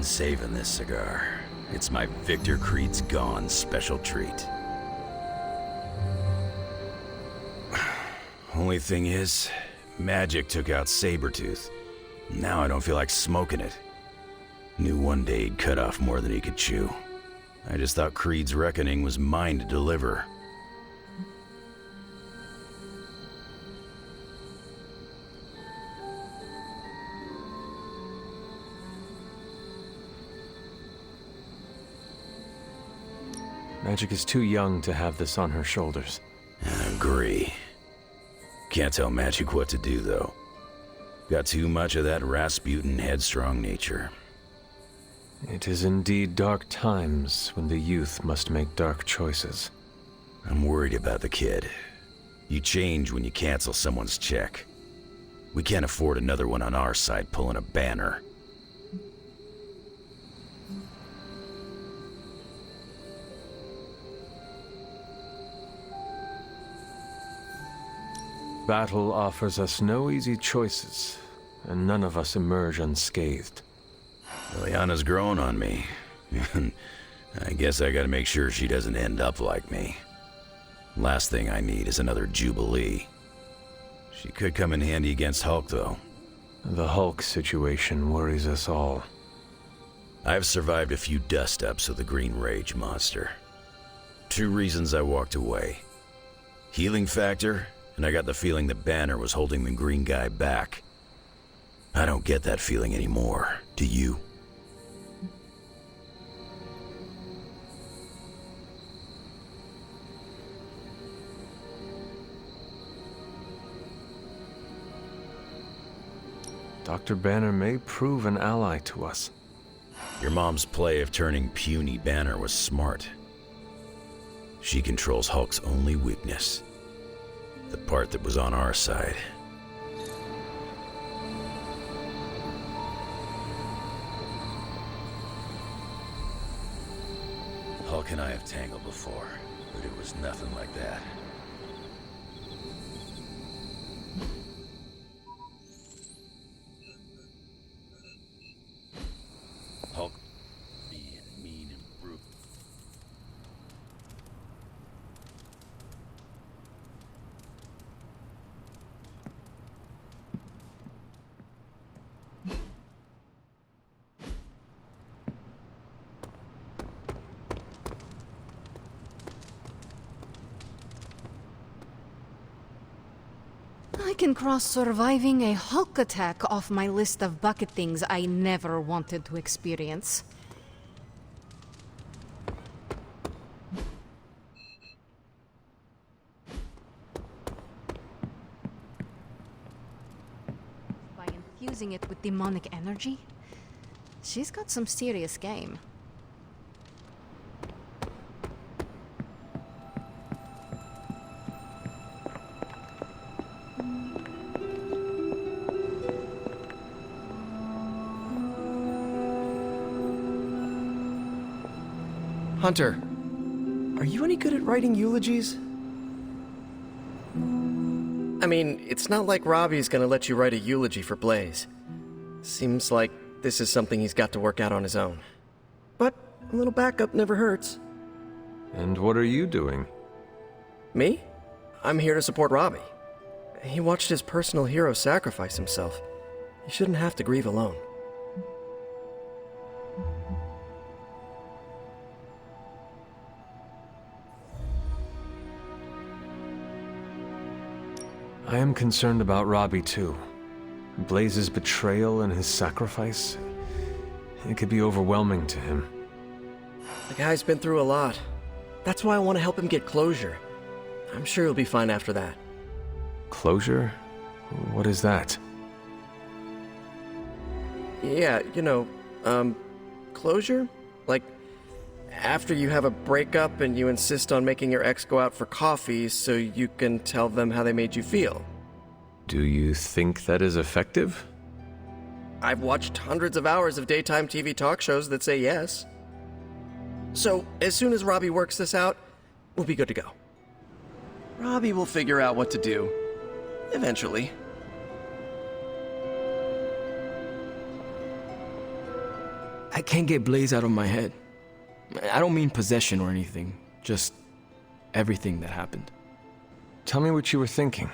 been saving this cigar. It's my Victor Creed's Gone special treat. Only thing is, magic took out Sabretooth. Now I don't feel like smoking it. Knew one day he'd cut off more than he could chew. I just thought Creed's reckoning was mine to deliver. Magic is too young to have this on her shoulders. I agree. Can't tell Magic what to do, though. Got too much of that Rasputin headstrong nature. It is indeed dark times when the youth must make dark choices. I'm worried about the kid. You change when you cancel someone's check. We can't afford another one on our side pulling a banner. Battle offers us no easy choices, and none of us emerge unscathed. Liliana's growing on me. I guess I gotta make sure she doesn't end up like me. Last thing I need is another Jubilee. She could come in handy against Hulk, though. The Hulk situation worries us all. I've survived a few dust-ups with the Green Rage monster. 2 reasons I walked away. Healing factor, and I got the feeling the banner was holding the green guy back. I don't get that feeling anymore, do you? Dr. Banner may prove an ally to us. Your mom's play of turning puny Banner was smart. She controls Hulk's only weakness. The part that was on our side. Hulk and I have tangled before, but it was nothing like that. Hulk being mean and brutal. I can cross surviving a Hulk attack off my list of bucket things I never wanted to experience. By infusing it with demonic energy, she's got some serious game. Hunter, are you any good at writing eulogies? I mean, it's not like Robbie's gonna let you write a eulogy for Blaze. Seems like this is something he's got to work out on his own. But a little backup never hurts. And what are you doing? Me? I'm here to support Robbie. He watched his personal hero sacrifice himself. He shouldn't have to grieve alone. I am concerned about Robbie too. Blaze's betrayal and his sacrifice, it could be overwhelming to him. The guy's been through a lot. That's why I want to help him get closure. I'm sure he'll be fine after that. Closure? What is that? Yeah, closure? Like, after you have a breakup and you insist on making your ex go out for coffee so you can tell them how they made you feel. Do you think that is effective? I've watched hundreds of hours of daytime TV talk shows that say yes. So, as soon as Robbie works this out, we'll be good to go. Robbie will figure out what to do. Eventually. I can't get Blaze out of my head. I don't mean possession or anything, just everything that happened. Tell me what you were thinking.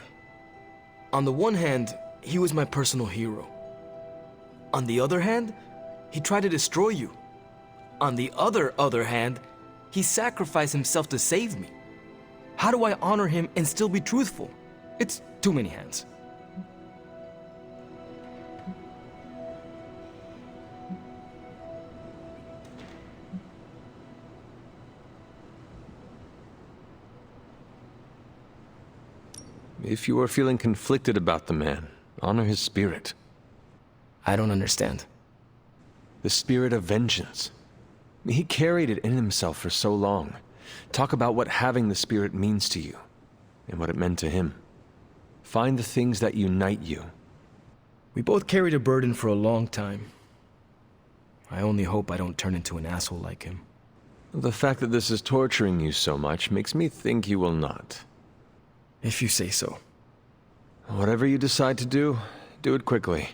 On the one hand, he was my personal hero. On the other hand, he tried to destroy you. On the other hand, he sacrificed himself to save me. How do I honor him and still be truthful? It's too many hands. If you are feeling conflicted about the man, honor his spirit. I don't understand. The spirit of vengeance. He carried it in himself for so long. Talk about what having the spirit means to you, and what it meant to him. Find the things that unite you. We both carried a burden for a long time. I only hope I don't turn into an asshole like him. The fact that this is torturing you so much makes me think you will not. If you say so. Whatever you decide to do it quickly.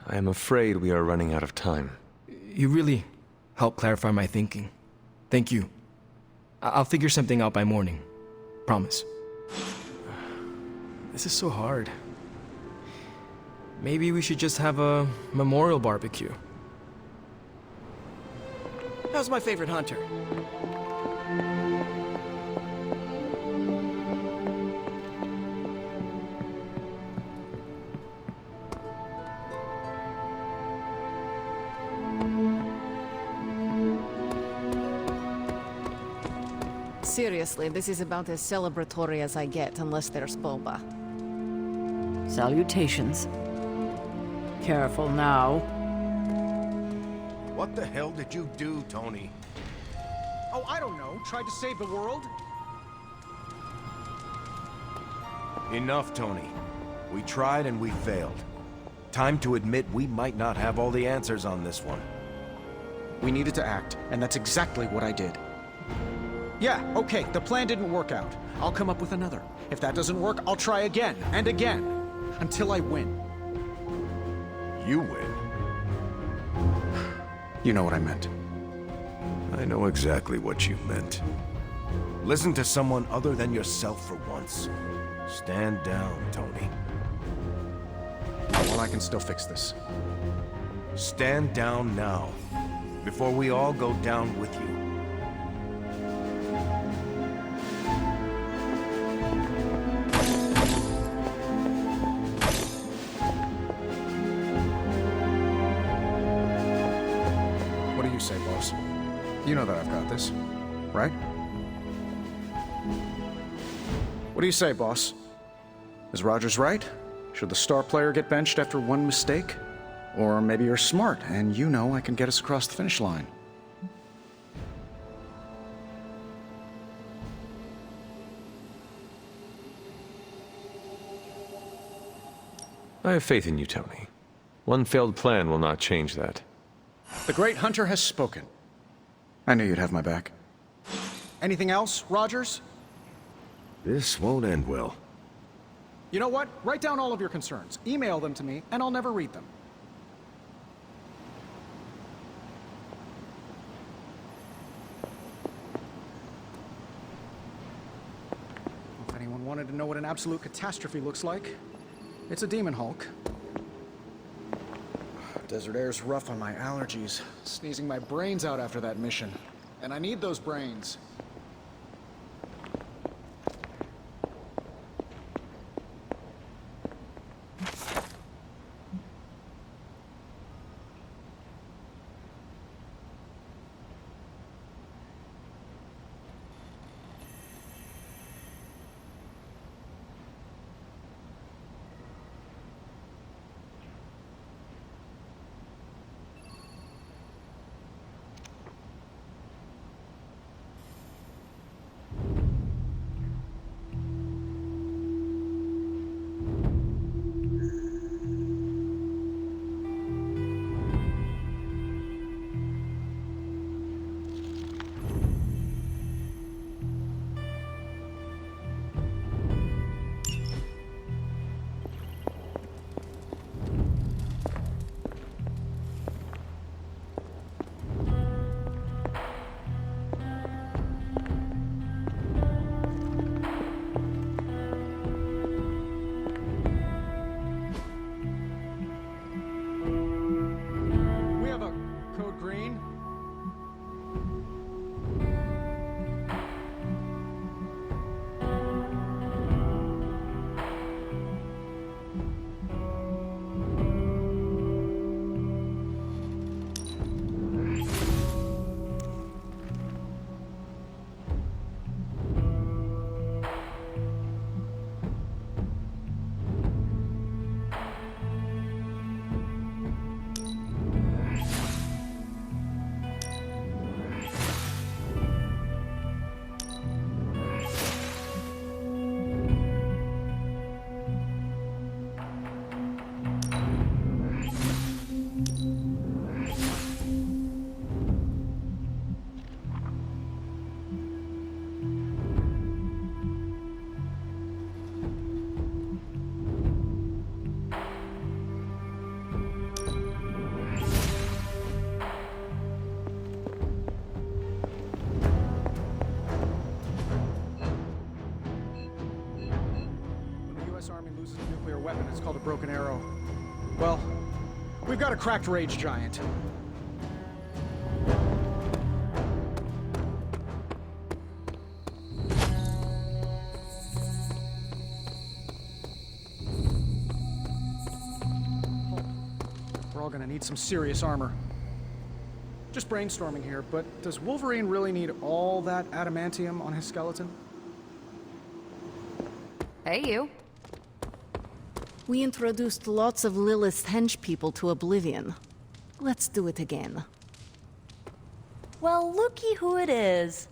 I am afraid we are running out of time. You really helped clarify my thinking. Thank you. I'll figure something out by morning. Promise. This is so hard. Maybe we should just have a memorial barbecue. How's my favorite hunter? Seriously, this is about as celebratory as I get, unless there's boba. Salutations. Careful now. What the hell did you do, Tony? Oh, I don't know. Tried to save the world? Enough, Tony. We tried and we failed. Time to admit we might not have all the answers on this one. We needed to act, and that's exactly what I did. Yeah, okay, the plan didn't work out. I'll come up with another. If that doesn't work, I'll try again, and again. Until I win. You win. You know what I meant. I know exactly what you meant. Listen to someone other than yourself for once. Stand down, Tony. Well, I can still fix this. Stand down now, before we all go down with you. What do you say, boss? You know that I've got this, right? What do you say, boss? Is Rogers right? Should the star player get benched after one mistake? Or maybe you're smart, and you know I can get us across the finish line. I have faith in you, Tony. One failed plan will not change that. The great hunter has spoken. I knew you'd have my back. Anything else, Rogers? This won't end well. You know what? Write down all of your concerns. Email them to me, and I'll never read them. If anyone wanted to know what an absolute catastrophe looks like, it's a demon Hulk. Desert air's rough on my allergies. Sneezing my brains out after that mission. And I need those brains. U.S. Army loses a nuclear weapon, it's called a broken arrow. Well, we've got a cracked rage giant. We're all gonna need some serious armor. Just brainstorming here, but does Wolverine really need all that adamantium on his skeleton? Hey, you. We introduced lots of Lilith's hench people to Oblivion. Let's do it again. Well, looky who it is.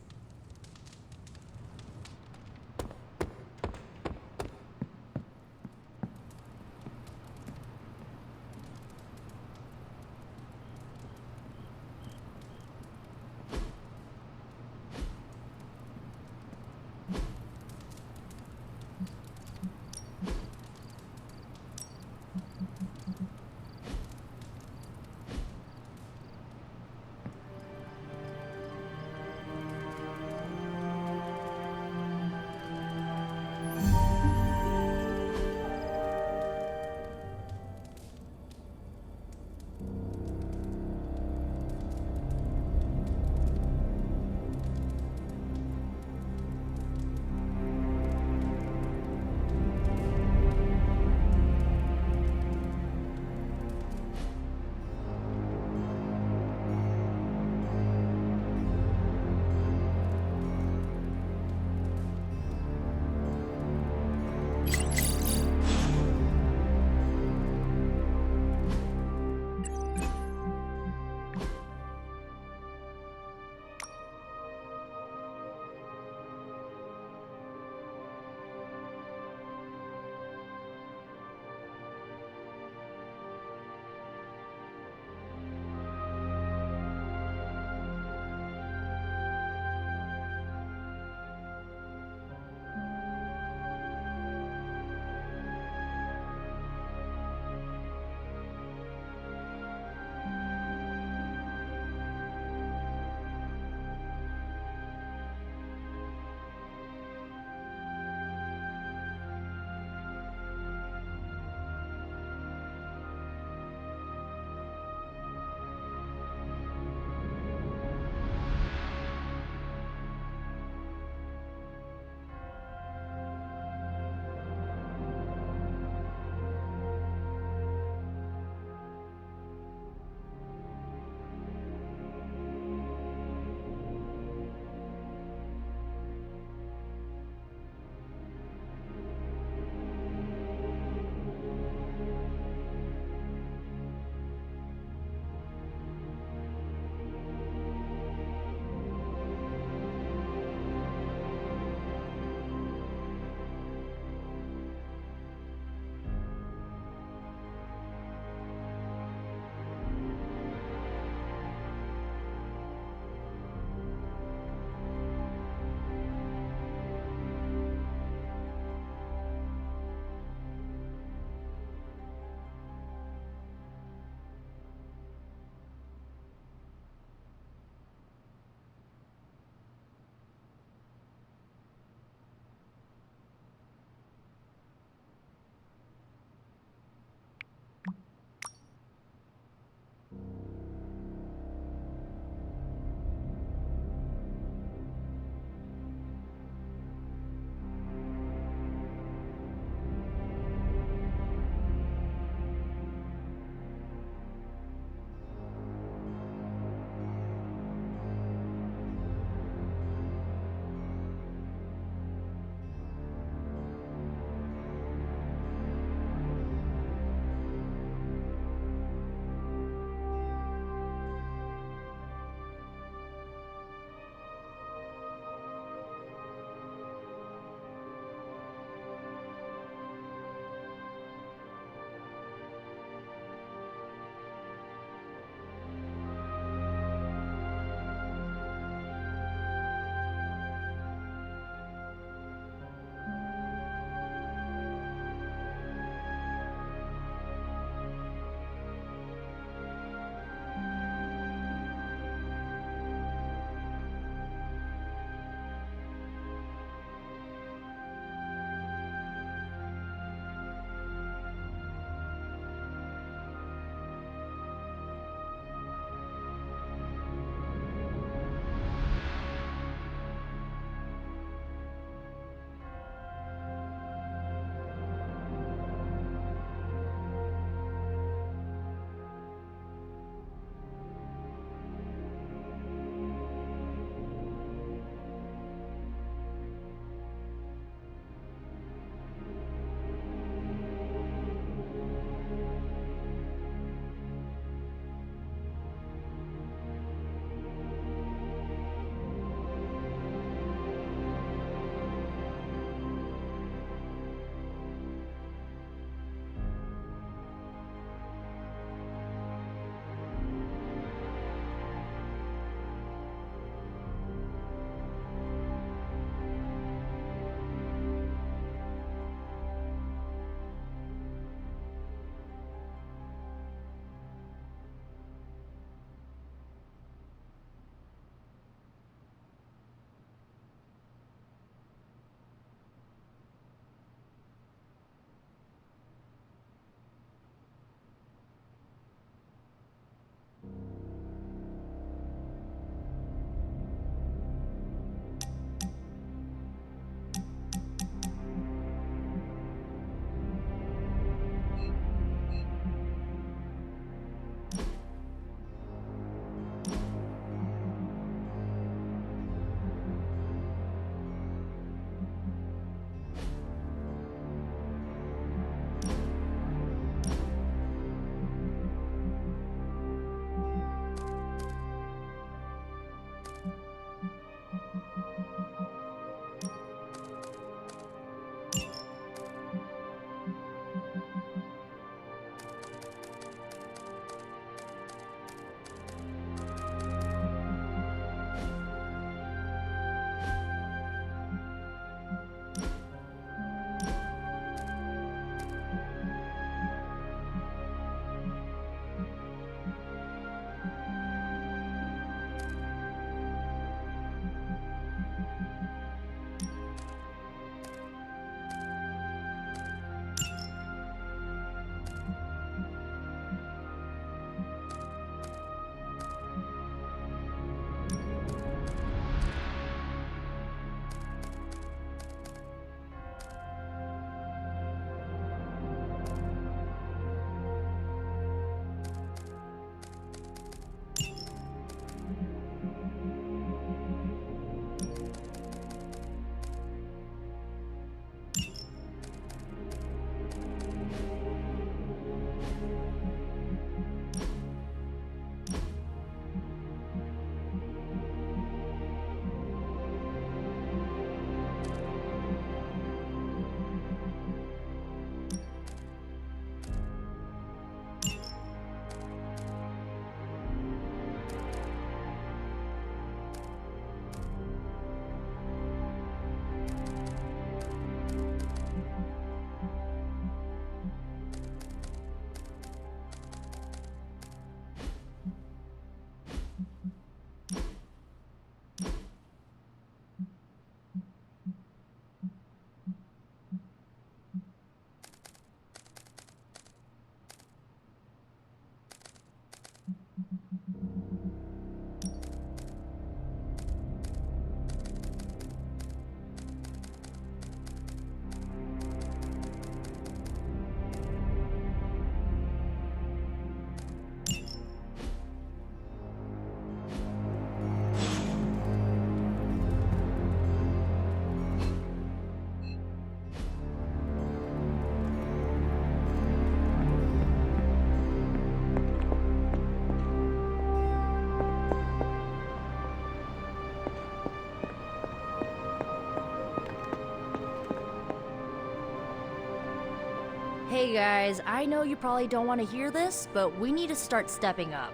Hey guys, I know you probably don't want to hear this, but we need to start stepping up.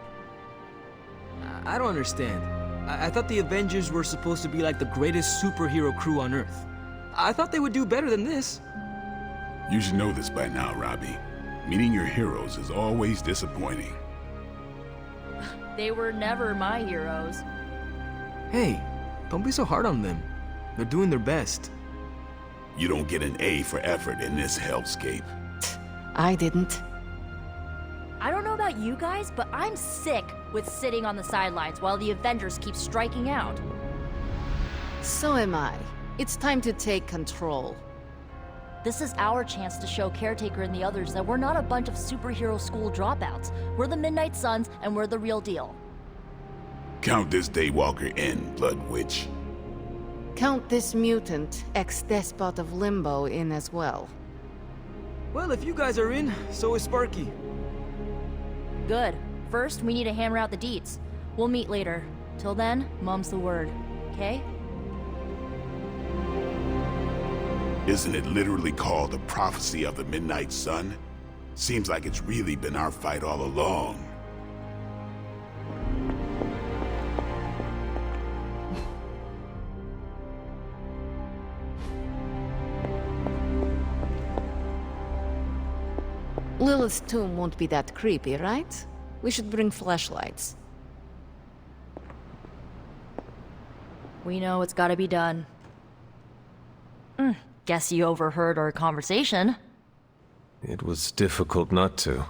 I don't understand. I thought the Avengers were supposed to be like the greatest superhero crew on Earth. I thought they would do better than this. You should know this by now, Robbie. Meeting your heroes is always disappointing. They were never my heroes. Hey, don't be so hard on them. They're doing their best. You don't get an A for effort in this hellscape. I didn't. I don't know about you guys, but I'm sick with sitting on the sidelines while the Avengers keep striking out. So am I. It's time to take control. This is our chance to show Caretaker and the others that we're not a bunch of superhero school dropouts. We're the Midnight Suns, and we're the real deal. Count this Daywalker in, Blood Witch. Count this mutant, ex-despot of Limbo, in as well. Well, if you guys are in, so is Sparky. Good. First, we need to hammer out the deets. We'll meet later. Till then, mum's the word. Okay? Isn't it literally called the Prophecy of the Midnight Sun? Seems like it's really been our fight all along. Lilith's tomb won't be that creepy, right? We should bring flashlights. We know it's gotta be done. Guess you overheard our conversation. It was difficult not to.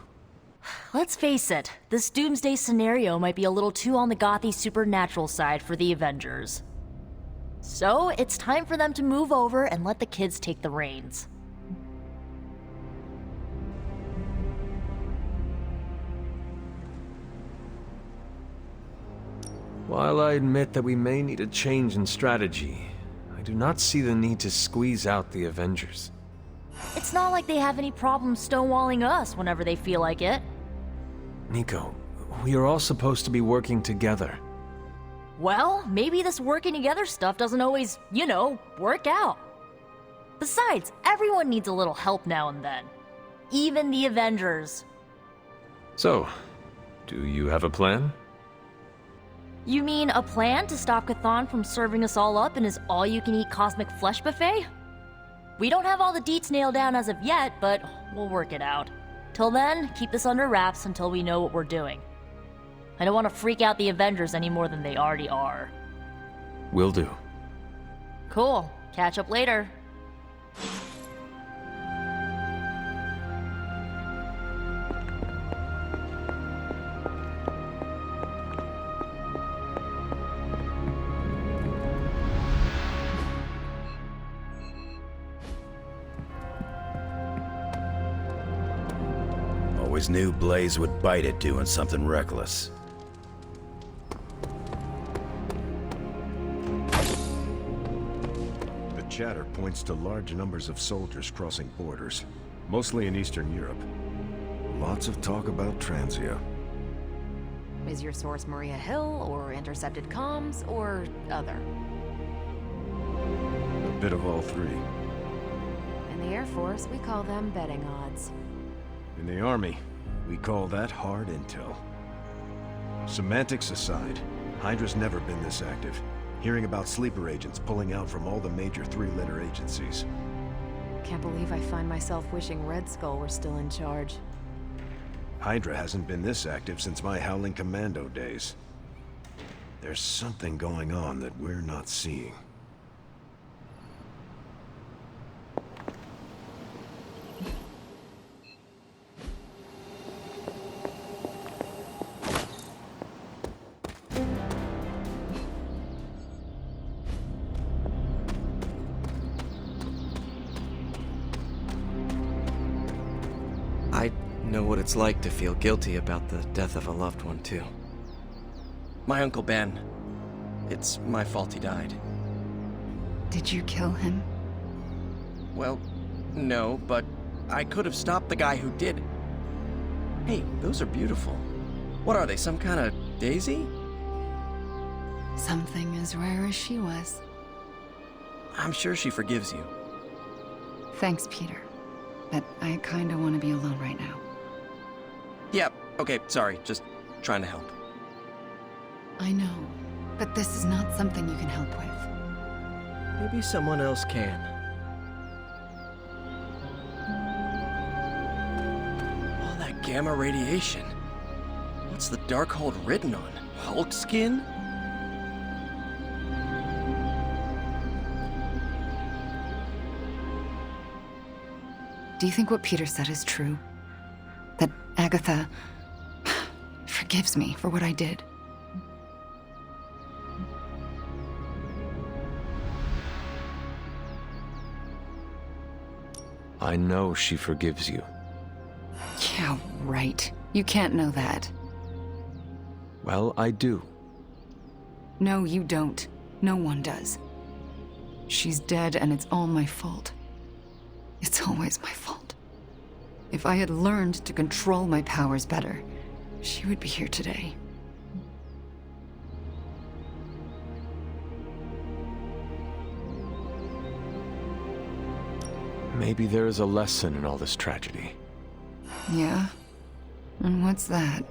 Let's face it, this doomsday scenario might be a little too on the gothy supernatural side for the Avengers. So, it's time for them to move over and let the kids take the reins. While I admit that we may need a change in strategy, I do not see the need to squeeze out the Avengers. It's not like they have any problem stonewalling us whenever they feel like it. Nico, we are all supposed to be working together. Well, maybe this working together stuff doesn't always, work out. Besides, everyone needs a little help now and then. Even the Avengers. So, do you have a plan? You mean a plan to stop Chthon from serving us all up in his all-you-can-eat cosmic flesh buffet? We don't have all the deets nailed down as of yet, but we'll work it out. Till then, keep this under wraps until we know what we're doing. I don't want to freak out the Avengers any more than they already are. Will do. Cool. Catch up later. Always knew Blaze would bite it doing something reckless. The chatter points to large numbers of soldiers crossing borders, mostly in Eastern Europe. Lots of talk about Transia. Is your source Maria Hill, or intercepted comms, or other? A bit of all three. In the Air Force, we call them betting odds. In the Army, we call that hard intel. Semantics aside, Hydra's never been this active. Hearing about sleeper agents pulling out from all the major three-letter agencies. Can't believe I find myself wishing Red Skull were still in charge. Hydra hasn't been this active since my Howling Commando days. There's something going on that we're not seeing. I know what it's like to feel guilty about the death of a loved one, too. My Uncle Ben. It's my fault he died. Did you kill him? Well, no, but I could have stopped the guy who did. Hey, those are beautiful. What are they, some kind of daisy? Something as rare as she was. I'm sure she forgives you. Thanks, Peter. But I kinda wanna be alone right now. Yeah, okay, sorry, just trying to help. I know, but this is not something you can help with. Maybe someone else can. All that gamma radiation. What's the Darkhold written on? Hulk skin? Do you think what Peter said is true? That Agatha forgives me for what I did? I know she forgives you. Yeah, right. You can't know that. Well, I do. No, you don't. No one does. She's dead and it's all my fault. It's always my fault. If I had learned to control my powers better, she would be here today. Maybe there is a lesson in all this tragedy. Yeah? And what's that?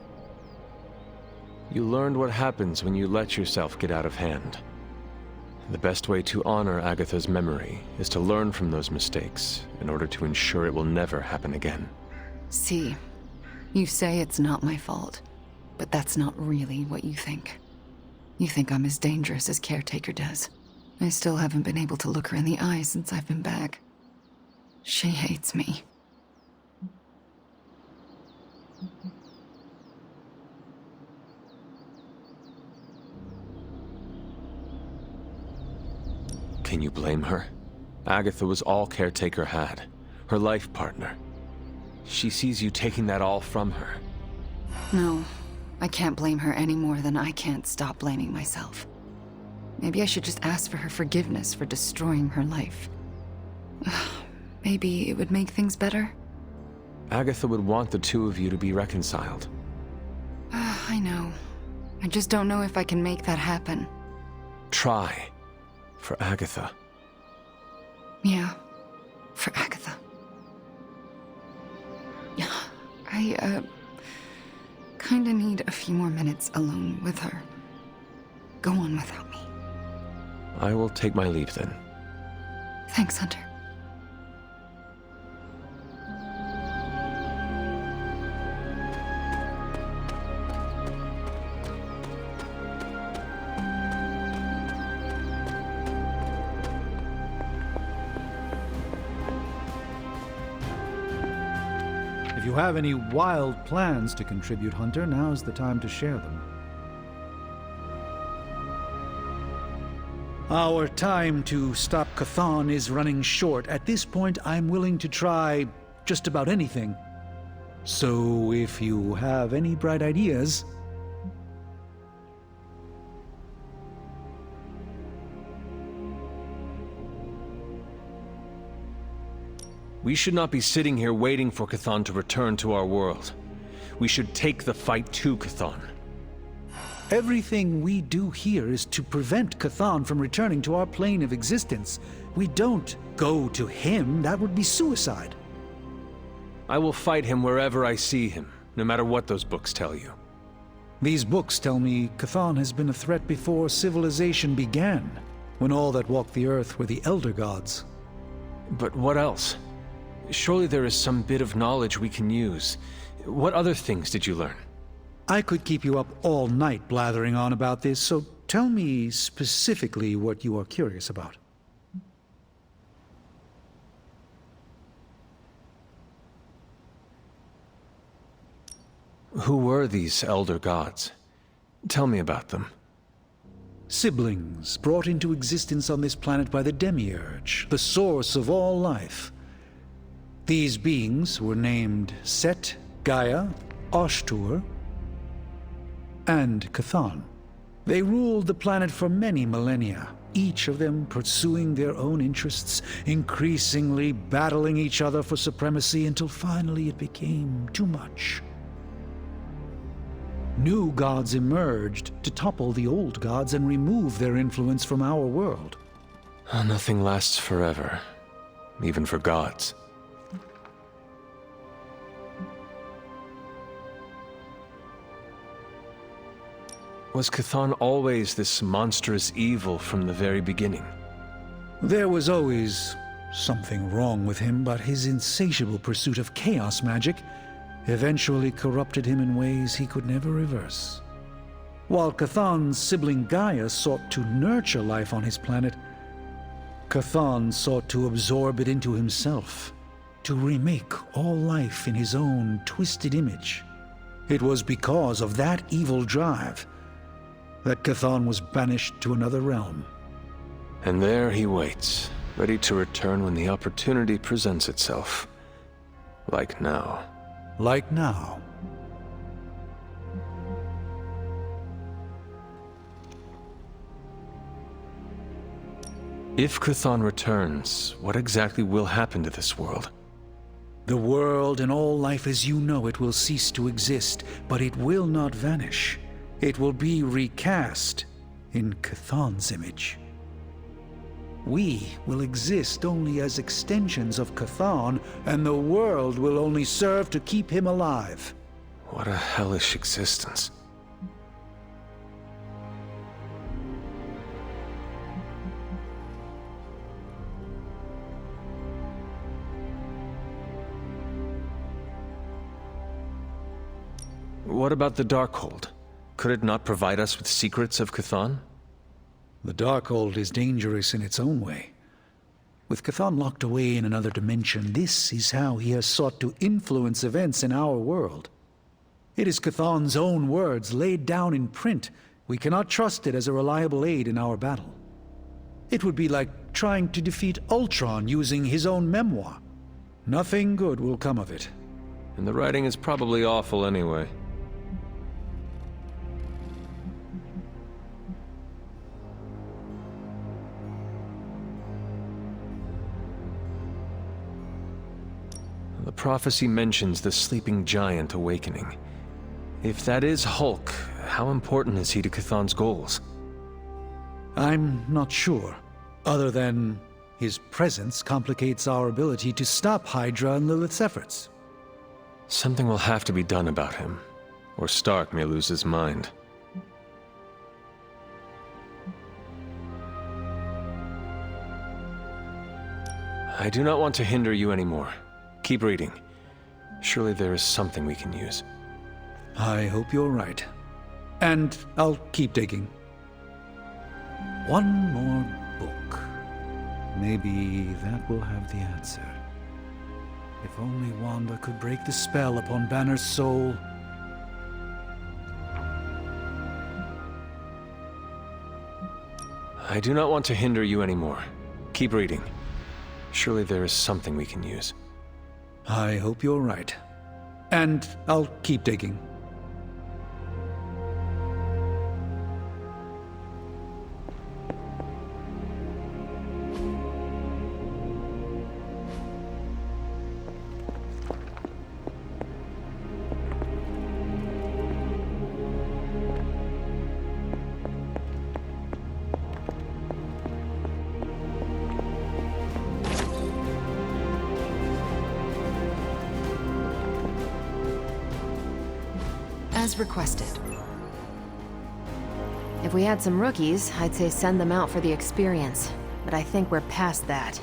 You learned what happens when you let yourself get out of hand. The best way to honor Agatha's memory is to learn from those mistakes in order to ensure it will never happen again. See, you say it's not my fault, but that's not really what you think. You think I'm as dangerous as Caretaker does. I still haven't been able to look her in the eye since I've been back. She hates me. Can you blame her? Agatha was all Caretaker had, her life partner. She sees you taking that all from her. No, I can't blame her any more than I can't stop blaming myself. Maybe I should just ask for her forgiveness for destroying her life. Maybe it would make things better? Agatha would want the two of you to be reconciled. I know. I just don't know if I can make that happen. Try. For Agatha. Yeah, for Agatha. I, kinda need a few more minutes alone with her. Go on without me. I will take my leave then. Thanks, Hunter. If you have any wild plans to contribute, Hunter, now's the time to share them. Our time to stop Chthon is running short. At this point, I'm willing to try just about anything. So if you have any bright ideas... We should not be sitting here waiting for Chthon to return to our world. We should take the fight to Chthon. Everything we do here is to prevent Chthon from returning to our plane of existence. We don't go to him. That would be suicide. I will fight him wherever I see him, no matter what those books tell you. These books tell me Chthon has been a threat before civilization began, when all that walked the earth were the Elder Gods. But what else? Surely there is some bit of knowledge we can use. What other things did you learn? I could keep you up all night blathering on about this, so tell me specifically what you are curious about. Who were these Elder Gods? Tell me about them. Siblings brought into existence on this planet by the Demiurge, the source of all life. These beings were named Set, Gaia, Oshtur, and Chthon. They ruled the planet for many millennia, each of them pursuing their own interests, increasingly battling each other for supremacy until finally it became too much. New gods emerged to topple the old gods and remove their influence from our world. Nothing lasts forever, even for gods. Was Chthon always this monstrous evil from the very beginning? There was always something wrong with him, but his insatiable pursuit of chaos magic eventually corrupted him in ways he could never reverse. While Chthon's sibling Gaia sought to nurture life on his planet, Chthon sought to absorb it into himself, to remake all life in his own twisted image. It was because of that evil drive that Chthon was banished to another realm. And there he waits, ready to return when the opportunity presents itself. Like now. Like now. If Chthon returns, what exactly will happen to this world? The world and all life as you know it will cease to exist, but it will not vanish. It will be recast in Chthon's image. We will exist only as extensions of Chthon, and the world will only serve to keep him alive. What a hellish existence. What about the Darkhold? Could it not provide us with secrets of Chthon? The Darkhold is dangerous in its own way. With Chthon locked away in another dimension, this is how he has sought to influence events in our world. It is Chthon's own words laid down in print. We cannot trust it as a reliable aid in our battle. It would be like trying to defeat Ultron using his own memoir. Nothing good will come of it. And the writing is probably awful anyway. The prophecy mentions the sleeping giant awakening. If that is Hulk, how important is he to Chthon's goals? I'm not sure, other than his presence complicates our ability to stop Hydra and Lilith's efforts. Something will have to be done about him, or Stark may lose his mind. I do not want to hinder you anymore. Keep reading. Surely there is something we can use. I hope you're right. And I'll keep digging. One more book. Maybe that will have the answer. If only Wanda could break the spell upon Banner's soul. I do not want to hinder you anymore. Keep reading. Surely there is something we can use. I hope you're right. And I'll keep digging. As requested. If we had some rookies, I'd say send them out for the experience, but I think we're past that.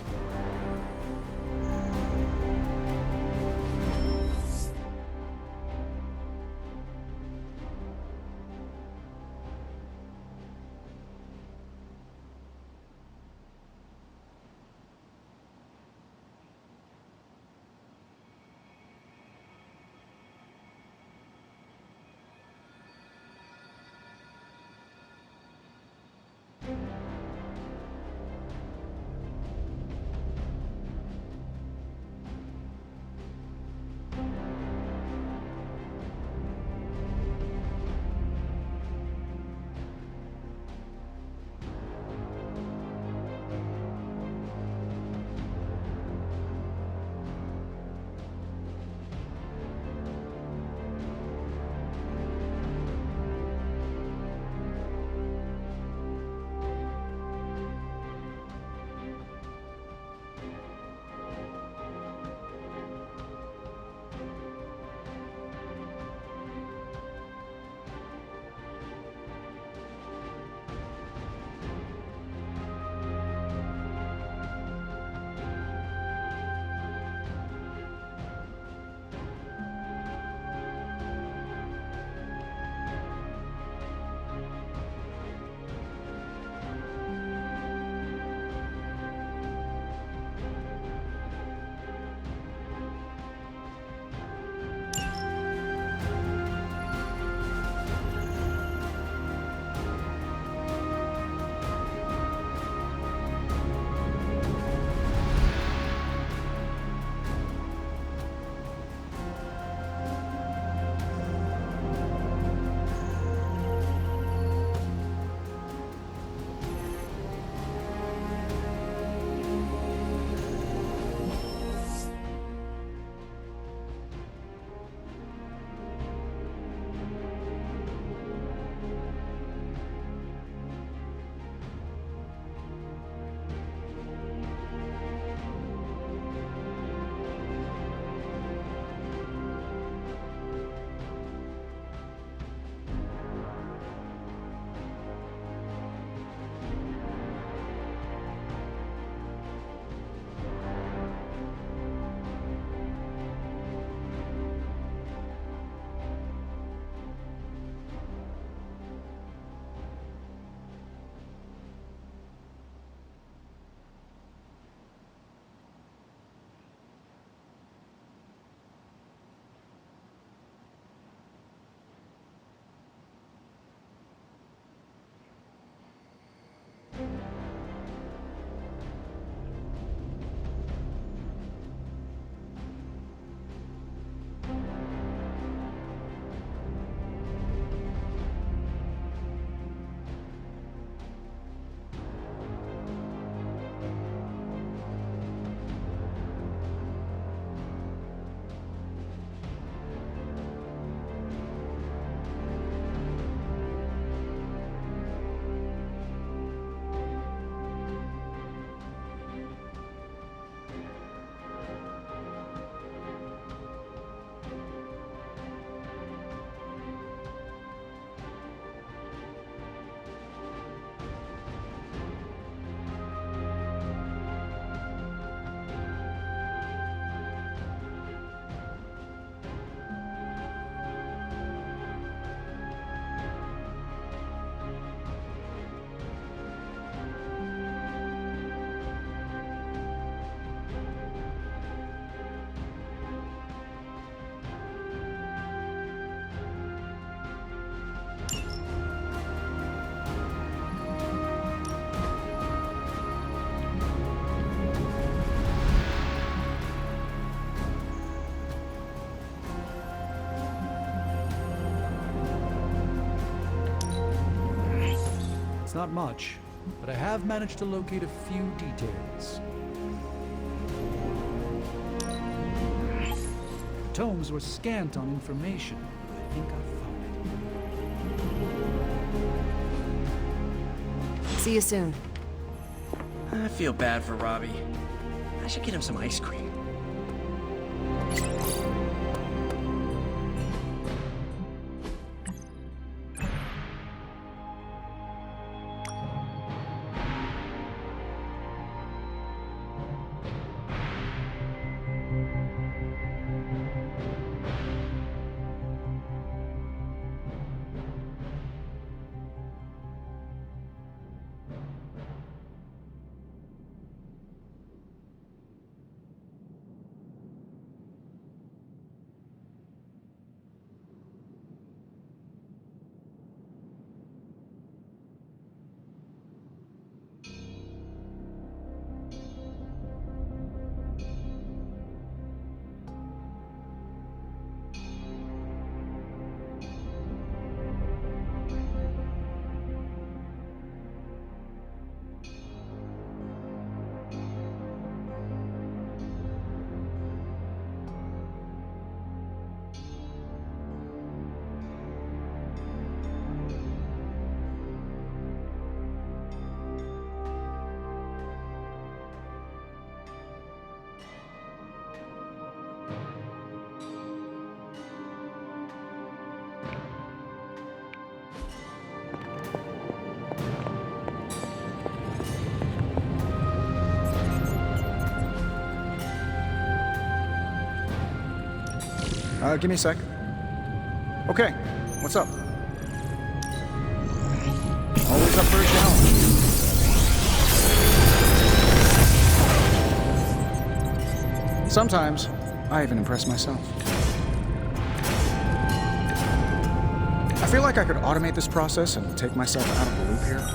not much, but I have managed to locate a few details. The tomes were scant on information, but I think I've found it. See you soon. I feel bad for Robbie. I should get him some ice cream. Give me a sec. Okay, what's up? Always up for a challenge. Sometimes, I even impress myself. I feel like I could automate this process and take myself out of the loop here.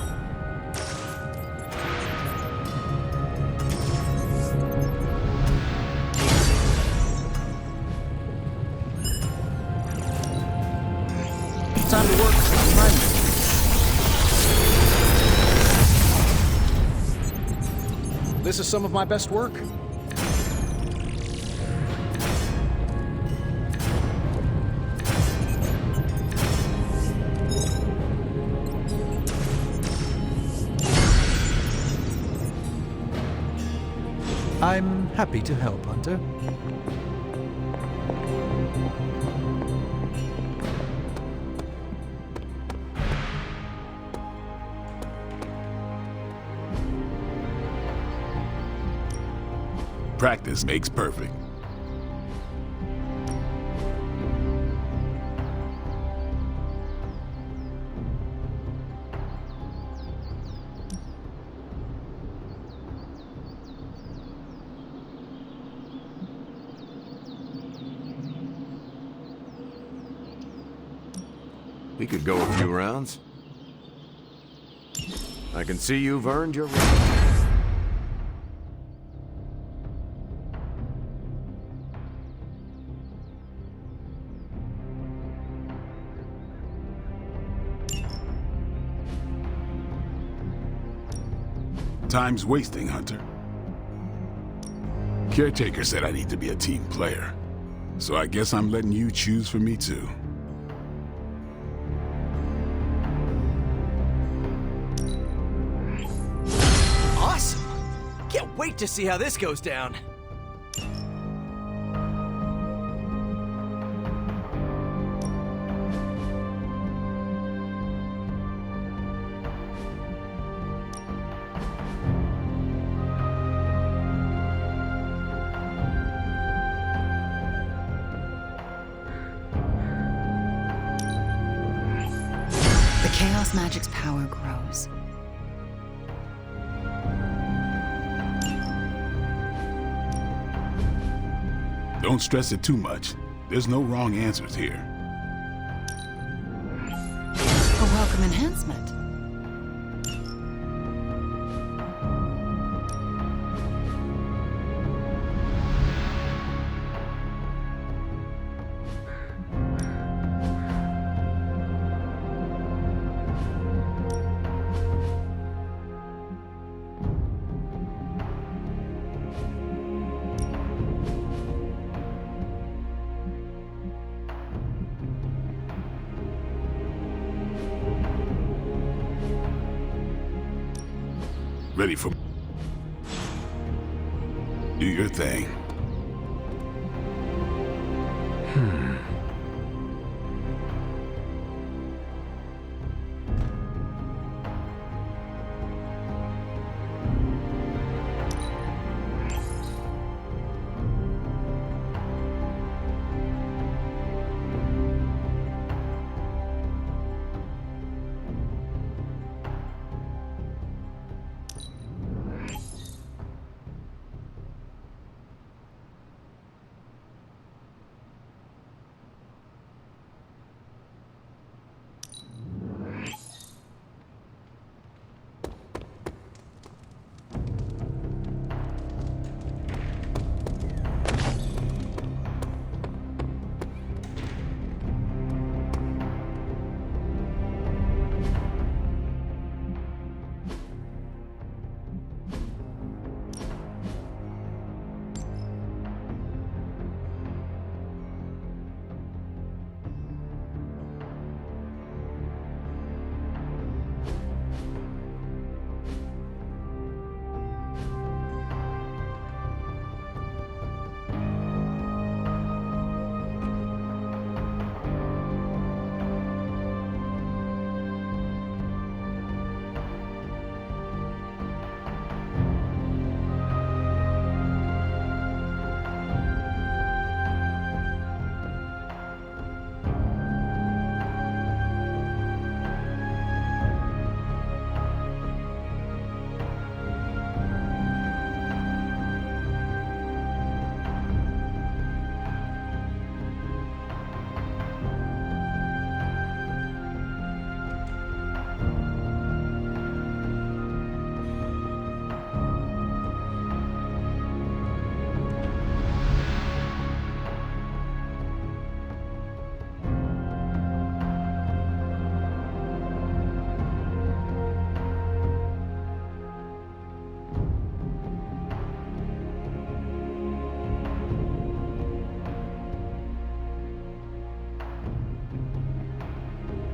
Time to work. This is some of my best work. I'm happy to help, Hunter. Practice makes perfect. We could go a few rounds. I can see you've earned your right. Time's wasting, Hunter. Caretaker said I need to be a team player, so I guess I'm letting you choose for me too. Awesome! Can't wait to see how this goes down. The Chaos Magic's power grows. Don't stress it too much. There's no wrong answers here. A welcome enhancement. Ready for... Do your thing.